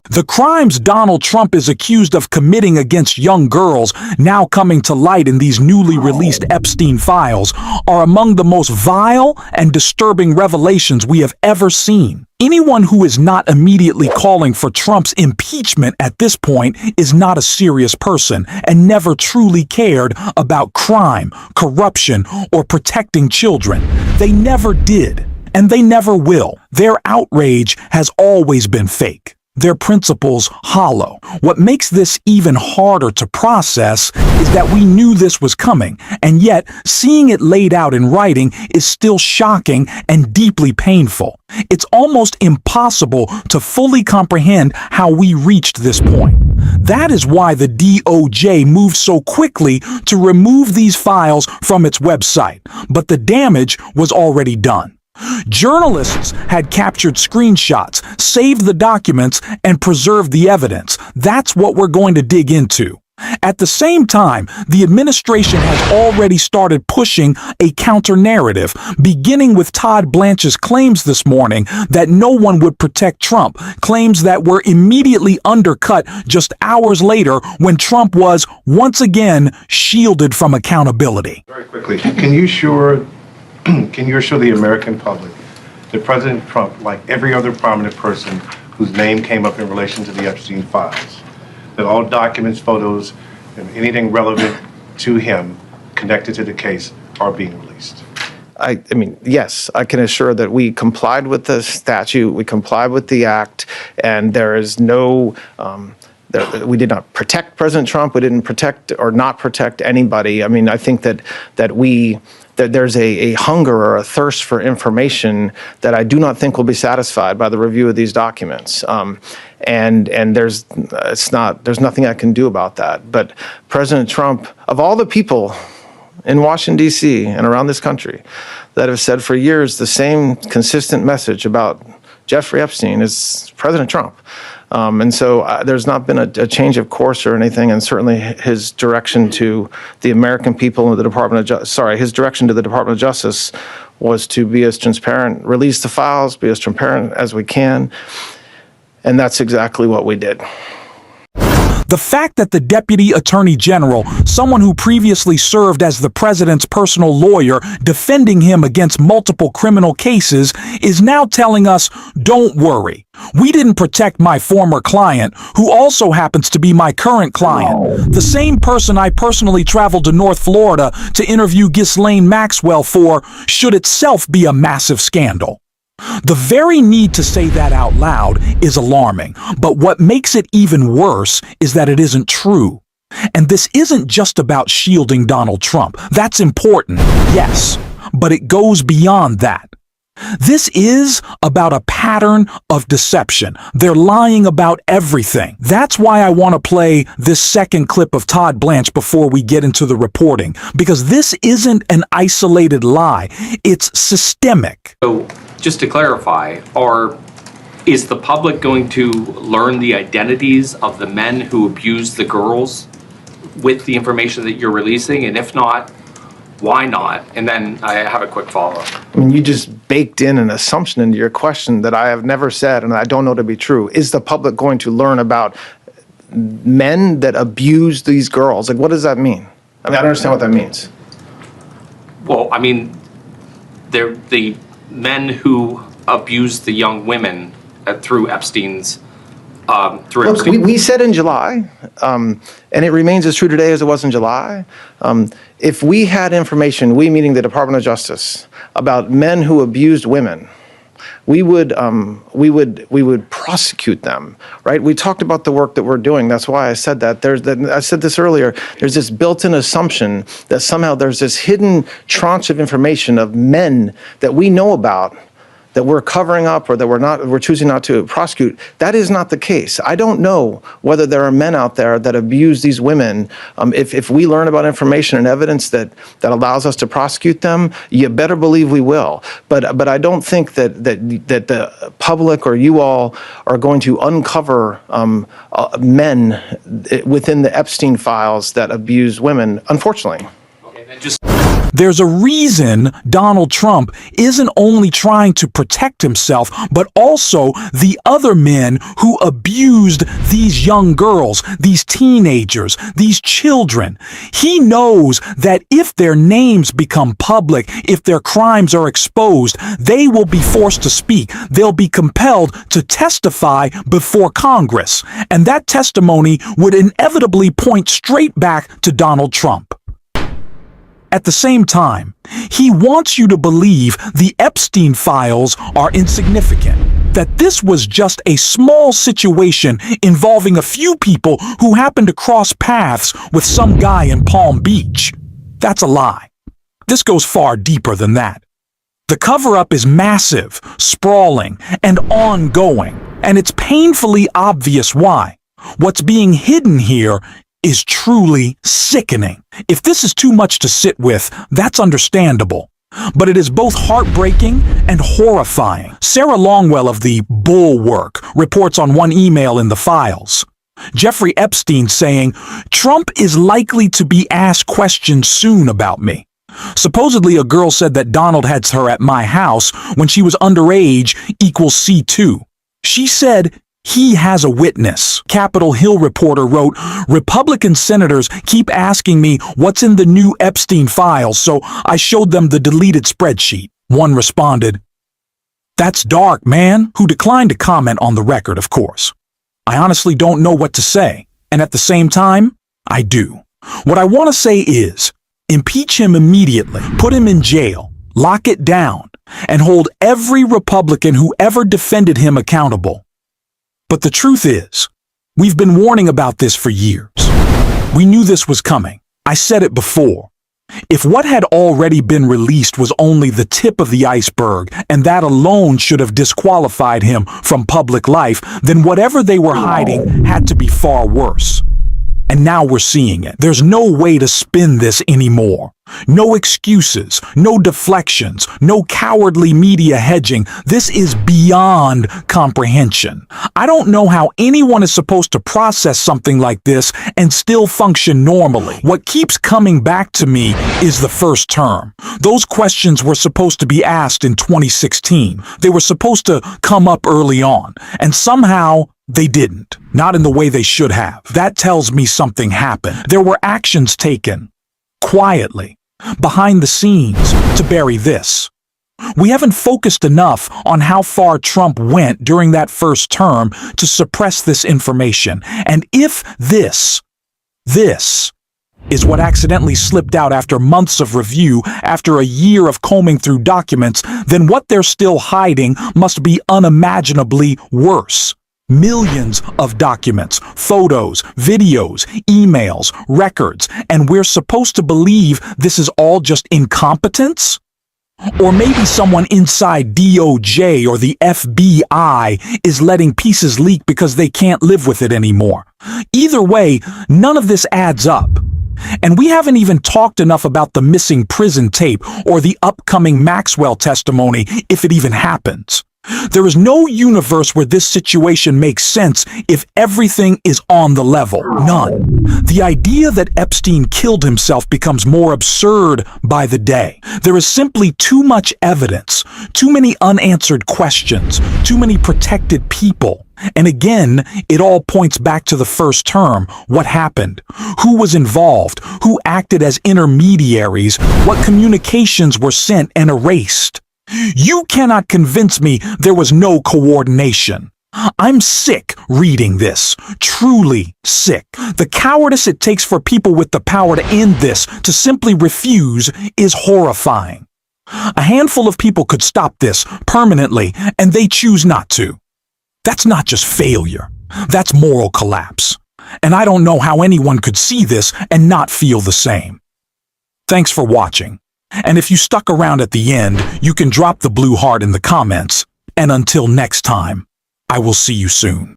The crimes Donald Trump is accused of committing against young girls, now coming to light in these newly released Epstein files, are among the most vile and disturbing revelations we have ever seen. Anyone who is not immediately calling for Trump's impeachment at this point is not a serious person and never truly cared about crime, corruption, or protecting children. They never did, and they never will. Their outrage has always been fake. Their principles hollow. What makes this even harder to process is that we knew this was coming, and yet seeing it laid out in writing is still shocking and deeply painful. It's almost impossible to fully comprehend how we reached this point. That is why the DOJ moved so quickly to remove these files from its website, but the damage was already done. Journalists had captured screenshots, saved the documents, and preserved the evidence. That's what we're going to dig into. At the same time, the administration has already started pushing a counter-narrative, beginning with Todd Blanche's claims this morning that no one would protect Trump, claims that were immediately undercut just hours later when Trump was, once again, shielded from accountability. Very quickly, can you assure the American public that President Trump, like every other prominent person whose name came up in relation to the Epstein files, that all documents, photos, and anything relevant to him connected to the case are being released? I mean, yes, I can assure that we complied with the statute, we complied with the act, and there is no, we did not protect President Trump, we didn't protect or not protect anybody. I mean, I think that there's a hunger or a thirst for information that I do not think will be satisfied by the review of these documents. And there's nothing I can do about that. But President Trump, of all the people in Washington, D.C. and around this country that have said for years the same consistent message about Jeffrey Epstein is President Trump. And so there's not been a change of course or anything, and certainly his direction to the American people and the his direction to the Department of Justice was to be as transparent, release the files, be as transparent as we can, and that's exactly what we did. The fact that the Deputy Attorney General, someone who previously served as the president's personal lawyer defending him against multiple criminal cases, is now telling us, don't worry. We didn't protect my former client, who also happens to be my current client. The same person I personally traveled to North Florida to interview Ghislaine Maxwell for should itself be a massive scandal. The very need to say that out loud is alarming, but what makes it even worse is that it isn't true. And this isn't just about shielding Donald Trump. That's important, yes, but it goes beyond that. This is about a pattern of deception. They're lying about everything. That's why I want to play this second clip of Todd Blanche before we get into the reporting, because this isn't an isolated lie. It's systemic. So, just to clarify, is the public going to learn the identities of the men who abused the girls with the information that you're releasing? And if not, why not? And then I have a quick follow-up. I mean, you just baked in an assumption into your question that I have never said and I don't know to be true. Is the public going to learn about men that abuse these girls? Like, what does that mean? I mean, I don't understand what that means. Well, I mean, they're the men who abused the young women through Epstein's Look, we said in July, and it remains as true today as it was in July. If we had information, we meaning the Department of Justice, about men who abused women, we would prosecute them, right? We talked about the work that we're doing. That's why I said that. I said this earlier. There's this built-in assumption that somehow there's this hidden tranche of information of men that we know about that we're covering up or that we're choosing not to prosecute. That is not the case. I don't know whether there are men out there that abuse these women. If we learn about information and evidence that allows us to prosecute them, you better believe we will. But I don't think that the public or you all are going to uncover men within the Epstein files that abuse women, unfortunately. Okay, then just There's a reason Donald Trump isn't only trying to protect himself, but also the other men who abused these young girls, these teenagers, these children. He knows that if their names become public, if their crimes are exposed, they will be forced to speak. They'll be compelled to testify before Congress. And that testimony would inevitably point straight back to Donald Trump. At the same time, he wants you to believe the Epstein files are insignificant, that this was just a small situation involving a few people who happened to cross paths with some guy in Palm Beach. That's a lie. This goes far deeper than that. The cover-up is massive, sprawling, and ongoing, and it's painfully obvious why. What's being hidden here is truly sickening. If this is too much to sit with, that's understandable. But it is both heartbreaking and horrifying. Sarah Longwell of the Bulwark reports on one email in the files. Jeffrey Epstein saying, "Trump is likely to be asked questions soon about me." Supposedly a girl said that Donald had her at my house when she was underage equals C2. She said, "He has a witness." Capitol Hill reporter wrote, "Republican senators keep asking me what's in the new Epstein files, so I showed them the deleted spreadsheet." One responded, "That's dark, man," who declined to comment on the record, of course. I honestly don't know what to say, and at the same time, I do. What I want to say is, impeach him immediately, put him in jail, lock it down, and hold every Republican who ever defended him accountable. But the truth is, we've been warning about this for years. We knew this was coming. I said it before. If what had already been released was only the tip of the iceberg, and that alone should have disqualified him from public life, then whatever they were hiding had to be far worse. And now we're seeing it. There's no way to spin this anymore. No excuses, no deflections, no cowardly media hedging. This is beyond comprehension. I don't know how anyone is supposed to process something like this and still function normally. What keeps coming back to me is the first term. Those questions were supposed to be asked in 2016. They were supposed to come up early on, and somehow they didn't. Not in the way they should have. That tells me something happened. There were actions taken, quietly, behind the scenes, to bury this. We haven't focused enough on how far Trump went during that first term to suppress this information. And if this is what accidentally slipped out after months of review, after a year of combing through documents, then what they're still hiding must be unimaginably worse. Millions of documents, photos, videos, emails, records, and we're supposed to believe this is all just incompetence? Or maybe someone inside DOJ or the FBI is letting pieces leak because they can't live with it anymore. Either way, none of this adds up. And we haven't even talked enough about the missing prison tape or the upcoming Maxwell testimony, if it even happens. There is no universe where this situation makes sense if everything is on the level. None. The idea that Epstein killed himself becomes more absurd by the day. There is simply too much evidence, too many unanswered questions, too many protected people. And again, it all points back to the first term. What happened? Who was involved? Who acted as intermediaries? What communications were sent and erased? You cannot convince me there was no coordination. I'm sick reading this. Truly sick. The cowardice it takes for people with the power to end this to simply refuse is horrifying. A handful of people could stop this permanently, and they choose not to. That's not just failure. That's moral collapse. And I don't know how anyone could see this and not feel the same. Thanks for watching. And if you stuck around at the end, you can drop the blue heart in the comments. And until next time, I will see you soon.